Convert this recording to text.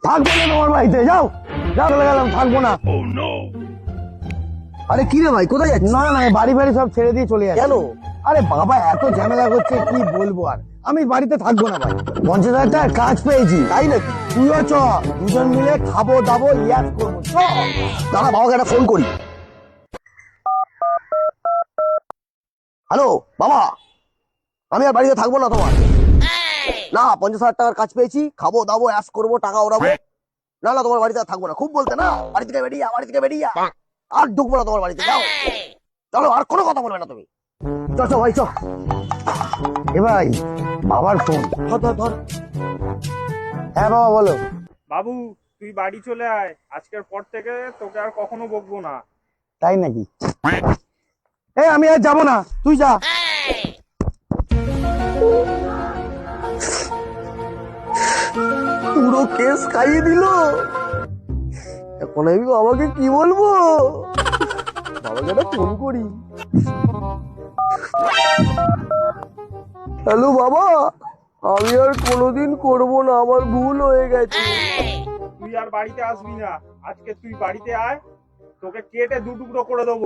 থাকবো না তোমার বাড়িতে, যাও যাও, চলে গেলাম, থাকবো না। আরে কি রে ভাই, কোথায় যাচ্ছিস? না না, বাড়ি বাড়ি সব ছেড়ে দিয়ে চলে যাচ্ছে। কেন? আরে বাবা এত ঝামেলা করছে, কি বলবো আর, আমি বাড়িতে থাকবো না ভাই। 50,000 টাকার কাজ পেয়েছি। তাই নাকি? তুইও চ, দুজন মিলে খাবো দাবো ইয়াস করবো, চ। দাঁড়া, বাবাকে একটা ফোন করি। হ্যালো বাবা, আমি আর বাড়িতে থাকবো না তোমার। না, 50,000 টাকার কাজ পেয়েছি, খাবো দাবো অ্যাশ করবো, টাকা ওড়াবো। না না, তোমার বাড়িতে আর থাকবো না। খুব বলতে না, বাড়ি থেকে বেরিয়ে বাড়ি থেকে বেরিয়ে আর ঢুকবো না তোমার বাড়িতে। যাও, চলো, আর কোনো কথা বলবে না তুমি। চ চ ভাই, চ। এ ভাই, বাবার ফোন। ধর ধর ধর। হ্যাঁ বাবা বলো। বাবু, তুই বাড়ি চলে আয়, আজকের পর থেকে তোকে আর কখনো বকবো না। তাই নাকি? এই আমি আর যাবো না, তুই যা। পুরো কেস খাইয়ে দিল। এখন আমি বাবাকে কি বলবো? বাবাকে একটা ফোন করি। হ্যালো বাবা, আমি আর কোনোদিন করবো না, আমার ভুল হয়ে গেছে। তুই আর বাড়িতে আসবি না, আজকে তুই বাড়িতে আয়, তোকে কেটে দু টুকরো করে দেবো।